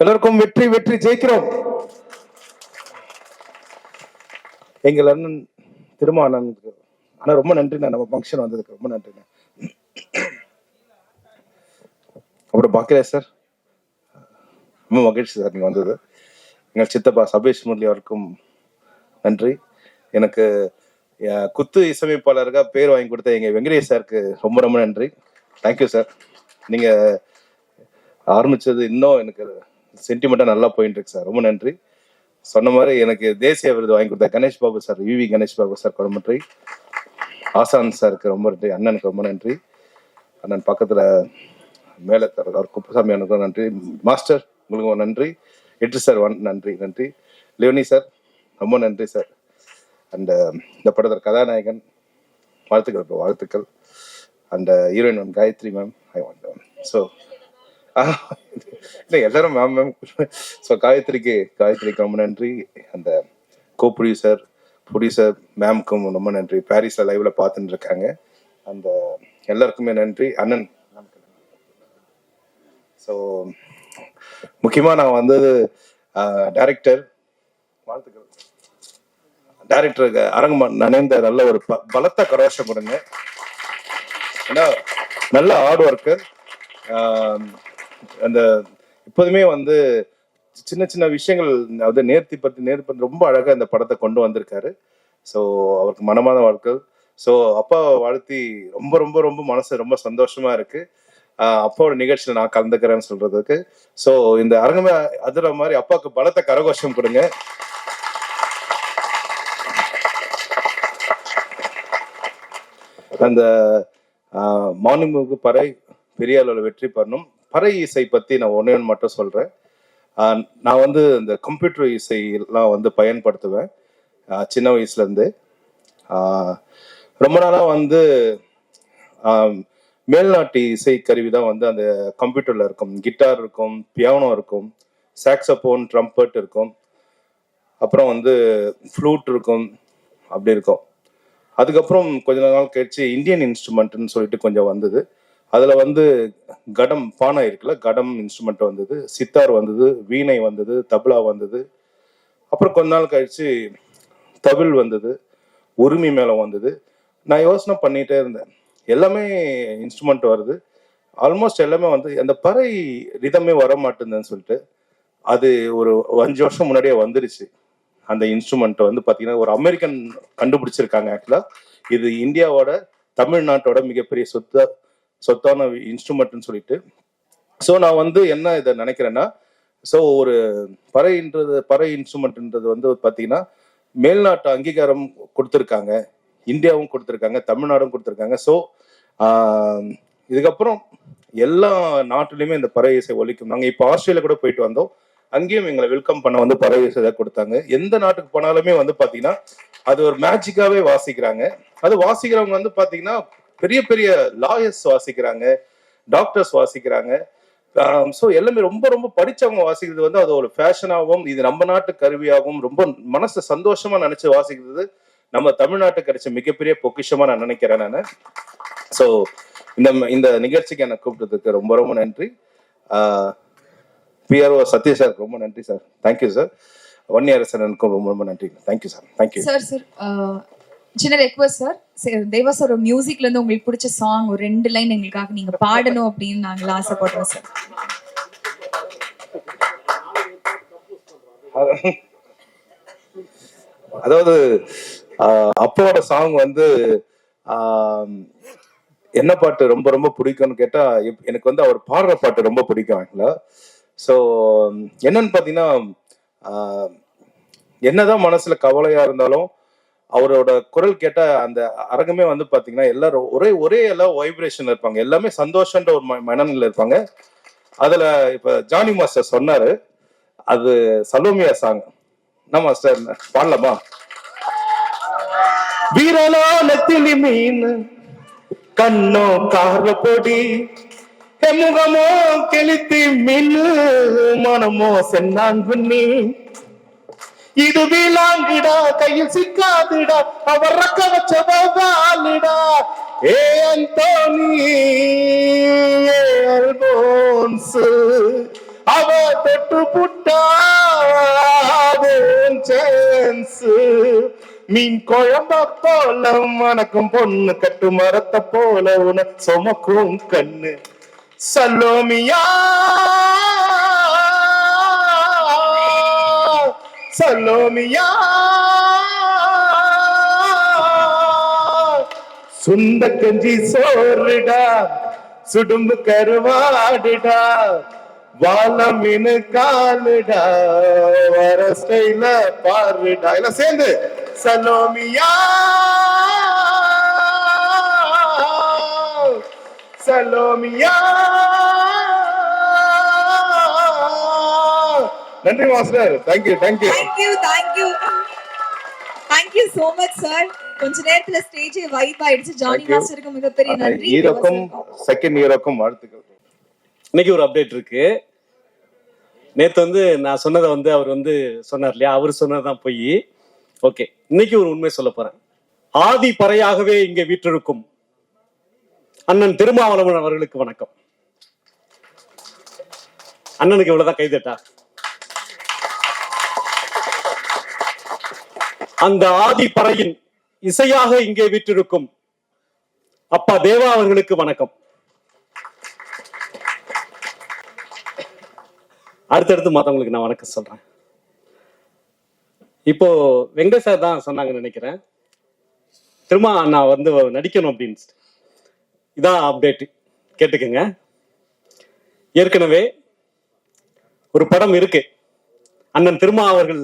எல்லாருக்கும் வெற்றி வெற்றி ஜெயிக்கிறோம். எங்கள் அண்ணன் திருமாவளவனுக்கு ஆனா ரொம்ப நன்றிண்ணா, நம்ம ஃபங்க்ஷன் வந்ததுக்கு ரொம்ப நன்றிண்ணா. அப்புறம் பாக்கியா சார், ரொம்ப மகிழ்ச்சி சார் நீங்க வந்தது. எங்கள் சித்தப்பா சபேஷ் முரளி அவருக்கும் நன்றி. எனக்கு குத்து இசையமைப்பாளருக்காக பேர் வாங்கி கொடுத்த எங்க வெங்கடேஷ் சாருக்கு ரொம்ப ரொம்ப நன்றி. Thank you sir. நீங்க ஆரம்பிச்சது இன்னும் எனக்கு சென்டிமெண்டா நல்லா போயிட்டு இருக்கு சார், ரொம்ப நன்றி. சொன்ன மாதிரி எனக்கு தேசிய விருது வாங்கி கொடுத்த Ganesh Babu sir, V Ganesh Babu sir ரொம்ப நன்றி. ஆசான் சாருக்கு ரொம்ப நன்றி. அண்ணனுக்கு ரொம்ப நன்றி. அண்ணன் பக்கத்துல மேல அவர் குப்பசாமி அண்ணனுக்கும் நன்றி. மாஸ்டர் உங்களுக்கு நன்றி. எட்டு சார் நன்றி நன்றி. லியோனி சார் ரொம்ப நன்றி சார். அண்ட் இந்த படத்தில் கதாநாயகன் வாழ்த்துக்கள் வாழ்த்துக்கள். And heroine ma'am Gayathri ma'am, I want so இல்லை எல்லாரும் மேம் மேம். ஸோ காயத்ரிக்கு ரொம்ப நன்றி. அந்த கோ ப்ரொடியூசர் மேம்க்கும் ரொம்ப நன்றி. பாரிஸ்ல லைவ்ல பார்த்துட்டு இருக்காங்க. அந்த எல்லாருக்குமே நன்றி. அண்ணன் ஸோ முக்கியமாக நான் வந்தது டைரக்டர் வாழ்த்துக்கள். டைரக்டருக்கு அரங்கமன் நனைந்த நல்ல ஒரு பலத்த கரோஷம் கொடுங்க. ஏன்னா நல்ல ஹார்ட் ஒர்க்கர். அந்த இப்போதுமே வந்து சின்ன சின்ன விஷயங்கள் அதாவது நேர்த்தி ரொம்ப அழகாக இந்த படத்தை கொண்டு வந்திருக்காரு. ஸோ அவருக்கு மனமான வாழ்க்கை. ஸோ அப்பாவை வாழ்த்தி ரொம்ப ரொம்ப ரொம்ப மனசு ரொம்ப சந்தோஷமா இருக்கு. அப்பாவோட நிகழ்ச்சியில் நான் கலந்துக்கிறேன்னு சொல்றதுக்கு. ஸோ இந்த அரங்கமே அதுற மாதிரி அப்பாவுக்கு பலத்த கரகோஷம் கொடுங்க. அந்த மாநிலமுக்கு பறை பெரிய அளவில் வெற்றி பண்ணணும். பறை இசை பத்தி நான் ஒன்று மட்டும் சொல்றேன். நான் வந்து இந்த கம்ப்யூட்டர் இசையெல்லாம் வந்து பயன்படுத்துவேன் சின்ன வயசுல இருந்து. ரொம்ப நாளா வந்து மேல்நாட்டு இசை கருவி தான் வந்து அந்த கம்ப்யூட்டர்ல இருக்கும். கிட்டார் இருக்கும், பியானோ இருக்கும், சாக்ஸபோன், ட்ரம்பட் இருக்கும், அப்புறம் வந்து ஃப்ளூட் இருக்கும், அப்படி இருக்கும். அதுக்கப்புறம் கொஞ்ச நாள் கழிச்சு இந்தியன் இன்ஸ்ட்ருமெண்ட்னு சொல்லிட்டு கொஞ்சம் வந்தது. அதுல வந்து கடம் பானை இருக்குல்ல, கடம் இன்ஸ்ட்ருமெண்ட் வந்தது, சித்தார் வந்தது, வீணை வந்தது, தபலா வந்தது. அப்புறம் கொஞ்ச நாள் கழிச்சு தவில் வந்தது, உரிமை மேளம் வந்தது. நான் யோசனை பண்ணிட்டே இருந்தேன், எல்லாமே இன்ஸ்ட்ருமெண்ட் வருது, ஆல்மோஸ்ட் எல்லாமே வந்து அந்த பறை ரிதமே வர மாட்டேங்குதுன்னு சொல்லிட்டு அது ஒரு 5 வருஷம் முன்னாடியே வந்துருச்சு. அந்த இன்ஸ்ட்ருமெண்ட் வந்து பாத்தீங்கன்னா ஒரு அமெரிக்கன் கண்டுபிடிச்சிருக்காங்க. ஆக்சுவலா இது இந்தியாவோட தமிழ்நாட்டோட மிகப்பெரிய சொத்தான இன்ஸ்ட்ருமெண்ட்னு சொல்லிட்டு. ஸோ நான் வந்து என்ன இதை நினைக்கிறேன்னா, ஸோ ஒரு பறை இன்ஸ்ட்ருமெண்ட்ன்றது வந்து பாத்தீங்கன்னா மேல்நாட்டு அங்கீகாரம் கொடுத்துருக்காங்க, இந்தியாவும் கொடுத்துருக்காங்க, தமிழ்நாடும் கொடுத்துருக்காங்க. ஸோ இதுக்கப்புறம் எல்லா நாட்டிலையுமே இந்த பறை இசை ஒலிக்கும். நாங்கள் இப்போ ஆஸ்திரேலியா கூட போயிட்டு வந்தோம், அங்கேயும் எங்களை வெல்கம் பண்ண வந்து பறை இசை கொடுத்தாங்க. எந்த நாட்டுக்கு போனாலுமே வந்து பாத்தீங்கன்னா அது ஒரு மேஜிக்காவே வாசிக்கிறாங்க. அது வாசிக்கிறவங்க வந்து பாத்தீங்கன்னா பெரிய பெரிய லாயர்ஸ் வாசிக்கிறாங்க, டாக்டர்ஸ் வாசிக்கிறாங்க. ஸோ எல்லாமே ரொம்ப ரொம்ப படிச்சவங்க வாசிக்கிறது வந்து அது ஒரு ஃபேஷனாகவும் இது நம்ம நாட்டு கருவியாகவும் ரொம்ப மனசு சந்தோஷமா நினைச்சு வாசிக்கிறது நம்ம தமிழ்நாட்டுக்கு கிடைச்ச மிகப்பெரிய பொக்கிஷமா நான் நினைக்கிறேன் நான். ஸோ இந்த நிகழ்ச்சிக்கு என்னை கூப்பிட்டதுக்கு ரொம்ப ரொம்ப நன்றி. பிஆர்ஓ சத்ய சார் ரொம்ப நன்றி சார். Thank you sir. வன்னியரசனுக்கும் ரொம்ப ரொம்ப நன்றி. Thank you sir. Thank you sir. சின்ன ரெக்வஸ்ட் சார், தேவா சார் மியூசிக்ல இருந்து உங்களுக்கு பிடிச்ச சாங் ஒரு 2 லைன் எங்களுக்காக நீங்க பாடணும் அப்படின்னு நாங்கள் ஆசைப்படுறோம் சார். அதாவது அப்பாவோட சாங் வந்து என்ன பாட்டு ரொம்ப ரொம்ப பிடிக்கும்னு கேட்டா எனக்கு வந்து அவர் பாடுற பாட்டு ரொம்ப பிடிக்கும் ஆக்சுவலா. ஸோ என்னன்னு பாத்தீங்கன்னா என்னதான் மனசுல கவலையா இருந்தாலும் அவரோட குரல் கேட்ட அந்த அரங்கமே வந்து பாத்தீங்கன்னா எல்லாரும் ஒரே எல்லாம் வைப்ரேஷன்ல இருப்பாங்க, எல்லாமே சந்தோஷன்ற ஒரு மனநிலையில இருப்பாங்க. அதுல இப்ப ஜானி மாஸ்டர் சொன்னாரு, அது சலோமியா சாங். என்ன மாஸ்டர் பாடலாமா? வீரலாலத்திலி மீன் கண்ணோ கார பொடி முகமோ கெளுத்தி மின்னு மனமோ சென்னாங்குன்னி இது வீலாங்கிடா கையில் சிக்காதுடா அவர் ரக்க வச்சவாலிடா ஏ அந்தோனி அல்போன்ஸ் அவ தொட்டு புட்டாவும் சான்ஸ் மீன் குழம்ப போல மணக்கும் பொண்ணு கட்டு மரத்தை போல உன சுமக்கும் கண்ணு சலோமியா சலோமியா சுண்ட கஞ்சி சோறுடா சுடும்பு கருவாடுடா வாழ மீனு காலுடா வர ஸ்டைல பாருடா எல்லாம் சேர்ந்து சலோமியா சலோமியா. நன்றி master. Thank you thank you thank you thank you thank you so much sir. கொஞ்ச நேரத்துல ஸ்டேஜ் வைப் ஆயிடுச்சு. ஜானி மாஸ்டருக்கு மிகப்பெரிய நன்றி. ஹீரோக்கும் செகண்ட் ஹீரோக்கும் வாழ்த்துக்கள். இன்னைக்கு ஒரு அப்டேட் இருக்கு. நேத்து வந்து நான் சொன்னதை வந்து அவர் வந்து சொன்னார் இல்லையா, அவர் சொன்னதுதான் போய். ஓகே, இன்னைக்கு ஒரு உண்மை சொல்ல போறேன். ஆதி பறையாகவே இங்கே வீற்றிருக்கும் அண்ணன் திருமாவளவன் அவர்களுக்கு வணக்கம். அண்ணனுக்கு இவ்வளவுதான் கைதட்டா. அந்த ஆதி பறையின் இசையாக இங்கே வீற்றிருக்கும் அப்பா தேவா அவர்களுக்கு வணக்கம். அடுத்தடுத்து மத்தவங்களுக்கு நான் வணக்கம் சொல்றேன். இப்போ வெங்கட் சார் தான் சொன்னாங்கன்னு நினைக்கிறேன், திரும்ப நான் வந்து நடிக்கணும் அப்படின்னு. இதான் அப்டேட், கேட்டுக்கங்க. ஏற்கனவே ஒரு படம் இருக்கு, அண்ணன் திருமா அவர்கள்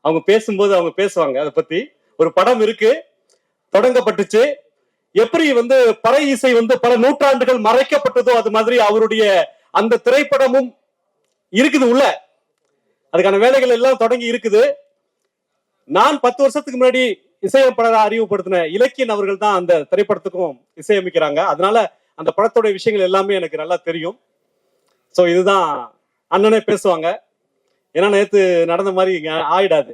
அவங்க பேசும்போது அவங்க பேசுவாங்க, அதை பத்தி ஒரு படம் இருக்கு, தொடங்கப்பட்டுச்சு. எப்படி வந்து பறை இசை வந்து பல நூற்றாண்டுகள் மறைக்கப்பட்டதோ அது மாதிரி அவருடைய அந்த திரைப்படமும் இருக்குது உள்ள. அதுக்கான வேலைகள் எல்லாம் தொடங்கி இருக்குது. நான் 10 வருஷத்துக்கு முன்னாடி இசையமைப்பாளராக அறிமுகப்படுத்தின இலக்கியன் அவர்கள் தான் அந்த திரைப்படத்துக்கும் இசையமைக்கிறாங்க. அதனால அந்த படத்தோட விஷயங்கள் எல்லாமே எனக்கு நல்லா தெரியும். ஸோ இதுதான் அண்ணனே பேசுவாங்க. ஏன்னா நேத்து நடந்த மாதிரி ஆயிடாது.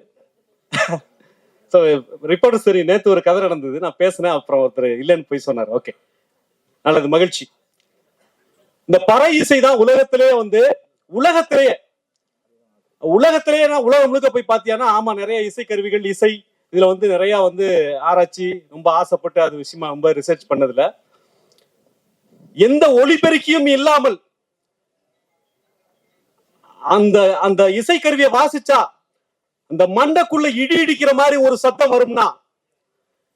ஸோ ரிப்போர்ட் சரி, நேத்து ஒரு கதை நடந்தது, நான் பேசினேன், அப்புறம் ஒருத்தர் இல்லைன்னு போய் சொன்னார். ஓகே, நல்லது, மகிழ்ச்சி. இந்த பறை இசை தான் உலகத்திலேயே வந்து உலகத்திலேயே உலகம் முழுக்க போய் பாத்தியானா, ஆமா நிறைய இசை கருவிகள், இசை இதுல வந்து நிறைய வந்து ஆராய்ச்சி, ரொம்ப ஆசைப்பட்டு அது விஷயமா ரொம்ப ரிசர்ச் பண்ணதுல எந்த ஒளிபெருக்கியும் இல்லாமல் அந்த அந்த இசை கருவியை வாசிச்சா அந்த மண்டைக்குள்ள இடி இடிக்கிற மாதிரி ஒரு சத்தம் வரும்னா,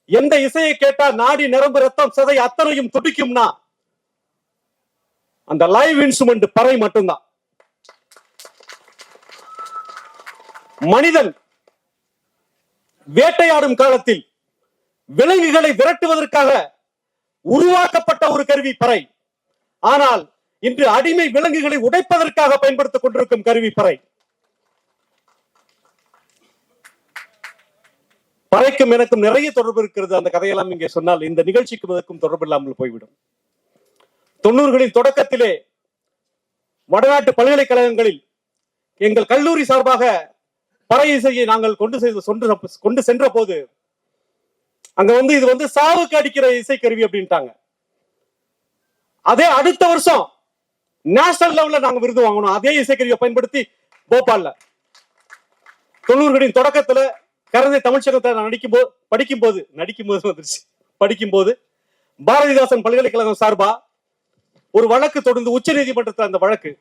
எந்த இசையை கேட்டா நாடி நரம்பு ரத்தம் சதை அத்தனையும் துடிக்கும்னா, அந்த லைவ் இன்ஸ்ட்ருமெண்ட் பறை மட்டும்தான். மனிதன் வேட்டையாடும் காலத்தில் விலங்குகளை விரட்டுவதற்காக உருவாக்கப்பட்ட ஒரு கருவி பறை. ஆனால் இன்று அடிமை விலங்குகளை உடைப்பதற்காக பயன்படுத்திக் கொண்டிருக்கும் கருவி பறை. பறைக்கும் எனக்கும் நிறைய தொடர்பு இருக்கிறது. அந்த கதையெல்லாம் இங்கே சொன்னால் இந்த நிகழ்ச்சிக்கும் அதற்கும் தொடர்பு இல்லாமல் போய்விடும். 90களின் தொடக்கத்திலே வடநாட்டு பல்கலைக்கழகங்களில் எங்கள் கல்லூரி சார்பாக பறை இசையை நாங்கள் கொண்டு சென்ற போது அங்க வந்து இது வந்து சாவுக்கு அடிக்கிற இசை கருவி அப்படின்ட்டாங்க. அதே அடுத்த வருஷம் நேஷனல் லெவல்ல நாங்க விருது வாங்கணும் அதே இசைக்கருவியை பயன்படுத்தி போபால்ல. 90களின் தொடக்கத்துல கரந்தை தமிழ்ச்சங்கத்தை நான் படிக்கும்போது பாரதிதாசன் பல்கலைக்கழகம் சார்பா ஒரு வழக்கு தொடர்ந்து உச்ச நீதிமன்றத்தில் அந்த வழக்கு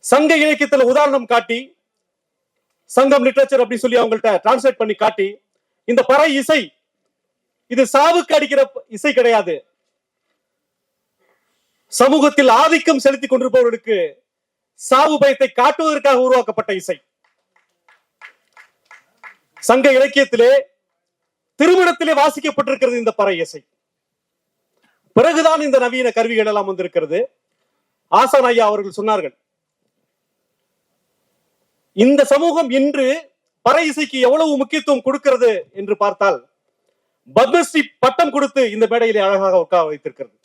சங்க இலக்கியத்தில் உதாரணம் காட்டி, சங்கம் லிட்டரேச்சர் அப்படின்னு சொல்லி அவங்கள்ட்ட டிரான்ஸ்லேட் பண்ணி காட்டி, இந்த பறை இசை இது சாவுக்கு அடிக்கிற இசை கிடையாது, சமூகத்தில் ஆதிக்கம் செலுத்திக் கொண்டிருப்பவர்களுக்கு சாவு பயத்தை காட்டுவதற்காக உருவாக்கப்பட்ட இசை. சங்க இலக்கியத்திலே திருமணத்திலே வாசிக்கப்பட்டிருக்கிறது இந்த பறை இசை. பிறகுதான் இந்த நவீன கருவிகள் எல்லாம் வந்திருக்கிறது. ஆசான் ஐயா அவர்கள் சொன்னார்கள், இந்த சமூகம் இன்று பறை இசைக்கு எவ்வளவு முக்கியத்துவம் கொடுக்கிறது என்று பார்த்தால், பத்மஸ்ரீ பட்டம் கொடுத்து இந்த மேடையிலே அழகாக உட்கார வைத்திருக்கிறது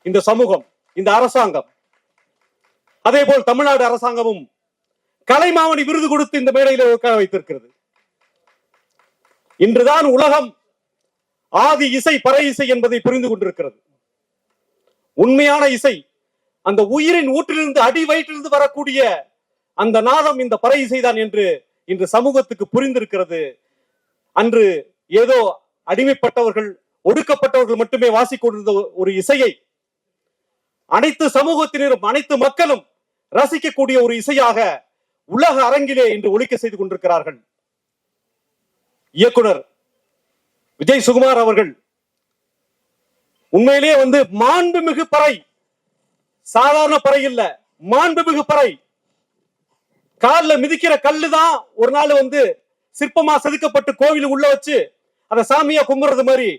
இந்த சமூகம், இந்த அரசாங்கம். அதே போல் தமிழ்நாடு அரசாங்கமும் கலைமாமணி விருது கொடுத்து இந்த மேடையிலே உட்கார வைத்திருக்கிறது. இன்றுதான் உலகம் ஆதி இசை பறை இசை என்பதை புரிந்து கொண்டிருக்கிறது. உண்மையான இசை அந்த உயிரின் ஊற்றிலிருந்து அடி வயிற்றிலிருந்து வரக்கூடிய அந்த நாதம் இந்த பறை இசைதான் என்று இன்று சமூகத்துக்கு புரிந்திருக்கிறது. அன்று ஏதோ அடிமைப்பட்டவர்கள், ஒடுக்கப்பட்டவர்கள் மட்டுமே வாசிக்கொண்டிருந்த ஒரு இசையை அனைத்து சமூகத்தினரும், அனைத்து மக்களும் ரசிக்கக்கூடிய ஒரு இசையாக உலக அரங்கிலே இன்று ஒலிக்க செய்து கொண்டிருக்கிறார்கள். இயக்குனர் விஜய் சுகுமார் அவர்கள் உண்மையிலேயே மாண்புமிகு பறை, சாதாரண பறை இல்ல, மாண்புமிகு பறை. கால்ல மிதிக்கிற கல்லுதான் ஒரு நாள் சிற்பமா செதுக்கப்பட்டு கோவில் உள்ள வச்சு அத சாமியா கும்பிடுறது மாதிரி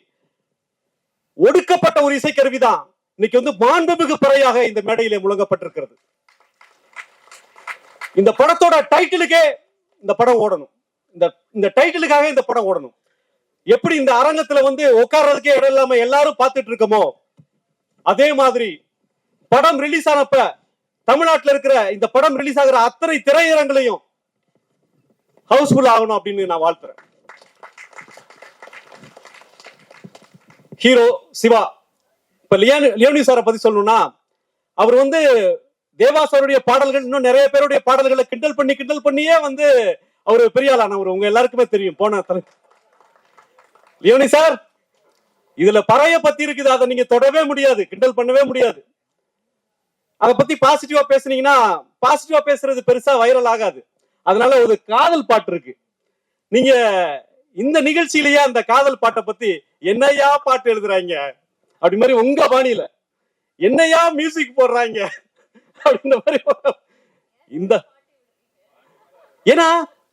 ஒடுக்கப்பட்ட ஒரு இசைக்கருவிதான் இன்னைக்கு மாண்புமிகு பறையாக இந்த மேடையிலே முழங்கப்பட்டிருக்கிறது. இந்த படத்தோட டைட்டிலுக்கே இந்த படம் ஓடணும். இந்த டைட்டிலுக்காக இந்த படம் ஓடணும். எப்படி இந்த அரங்கத்துல உட்கார்றதுக்கே இடம் இல்லாம எல்லாரும் பார்த்துட்டு இருக்கோமோ, அதே மாதிரி படம் ரிலீஸ் ஆனப்ப தமிழ்நாட்டில் இருக்கிற இந்த படம் ரிலீஸ் ஆகிற அத்தனை திரையரங்களையும் ஹவுஸ்ஃபுல் ஆகணும் அப்படின்னு நான் வாழ்த்துறேன். ஹீரோ சிவா. இப்ப லியோனி சாரை பத்தி சொல்லணும்னா, அவர் தேவாசருடைய பாடல்கள், இன்னும் நிறைய பேருடைய பாடல்களை கிண்டல் பண்ணியே அவரு பெரிய ஆளானவர். உங்க எல்லாருக்குமே தெரியும். போன லியோனி சார், இதுல பறைய பத்தி இருக்குது, அதை நீங்க தொடவே முடியாது, கிண்டல் பண்ணவே முடியாது. அதை பத்தி பாசிட்டிவா பேசுனீங்கன்னா, பாசிட்டிவா பேசுறது பெருசா வைரல் ஆகாது. அதனால ஒரு காதல் பாட்டு இருக்கு. நீங்க இந்த நிகழ்ச்சியிலேயே அந்த காதல் பாட்டை பத்தி என்னையா பாட்டு எழுதுறாங்க அப்படி மாதிரி உங்க பாணியில என்னையா மியூசிக் போடுறாங்க அப்படின்ற மாதிரி இந்த, ஏன்னா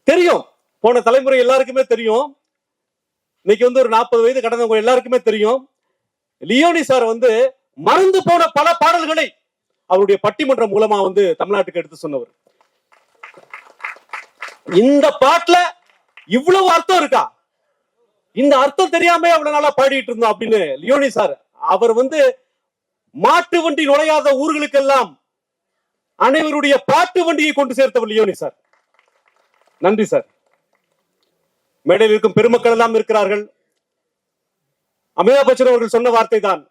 தெரியும், போன தலைமுறை எல்லாருக்குமே தெரியும். இன்னைக்கு ஒரு 40 வயது கடந்தவங்க எல்லாருக்குமே தெரியும். லியோனி சார் மறந்து போன பல பாடல்களை அவருடைய பட்டிமன்றம் மூலமா தமிழ்நாட்டுக்கு எடுத்து சொன்னவர். இந்த பாட்டுல இவ்வளவு அர்த்தம் இருக்கா, இந்த அர்த்தம் தெரியாம அவ்வளவு நாளா பாடிட்டு இருந்தோம் அப்படின்னு லியோனி சார், அவர் மாட்டு வண்டி நுழையாத ஊர்களுக்கெல்லாம் அனைவருடைய பாட்டு வண்டியை கொண்டு சேர்த்தவர் லியோனி சார். நன்றி சார். மேடையில் இருக்கும் பெருமக்கள் எல்லாம் இருக்கிறார்கள். அமிதாப் பச்சன் அவர்கள் சொன்ன வார்த்தை தான்,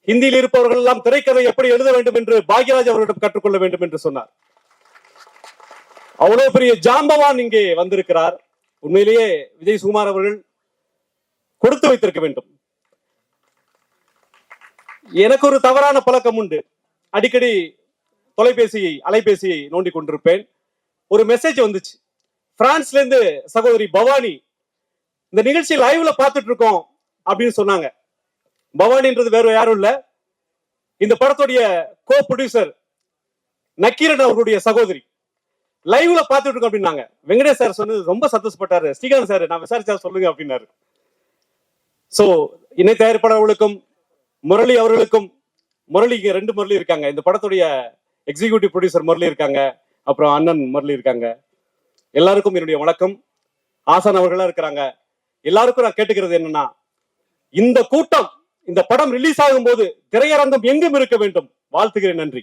ஹிந்தியில் இருப்பவர்கள் எல்லாம் திரைக்கதை எப்படி எழுத வேண்டும் என்று பாக்யராஜ் அவர்களிடம் கற்றுக்கொள்ள வேண்டும் என்று சொன்னார். அவ்வளவு பெரிய ஜாம்பவான் இங்கே வந்திருக்கிறார். உண்மையிலேயே விஜய் சுகுமார் அவர்கள் கொடுத்து வைத்திருக்க வேண்டும். எனக்கு ஒரு தவறான பழக்கம் உண்டு. அடிக்கடி அலைபேசியை நோண்டி கொண்டிருப்பேன். ஒரு மெசேஜ் வந்துச்சு பிரான்ஸ்ல இருந்து. சகோதரி பவானி, இந்த நிகழ்ச்சி லைவ்ல பார்த்துட்டு இருக்கோம் அப்படின்னு சொன்னாங்க. பவானின்றது வேற யாரும் இல்ல, இந்த படத்துடைய கோ ப்ரொடியூசர் நக்கீரன் அவர்களுடைய சகோதரி. லைவ்ல பார்த்துட்டு இருக்கோம் அப்படின்னாங்க. வெங்கடேஷ் சார் சொன்னது ரொம்ப சந்தோஷப்பட்டாரு. ஸ்ரீகாந்த் சார், நான் விசாரிச்சா சொல்லுங்க அப்படின்னாரு. சோ இணை தயாரிப்பாளர்களுக்கும் முரளி அவர்களுக்கும், முரளிக்கு 2 முரளி இருக்காங்க. இந்த படத்துடைய எக்ஸிகியூட்டிவ் ப்ரொடியூசர் முரளி இருக்காங்க, அப்புறம் அண்ணன் முரளி இருக்காங்க. எல்லாருக்கும் என்னுடைய வணக்கம். ஆசான் அவர்களா இருக்கிறாங்க. எல்லாருக்கும் நான் கேட்டுக்கிறது என்னன்னா, இந்த கூட்டம், இந்த படம் ரிலீஸ் ஆகும் போது திரையரங்கம் எங்கும் இருக்க வேண்டும். வாழ்த்துகிறேன். நன்றி.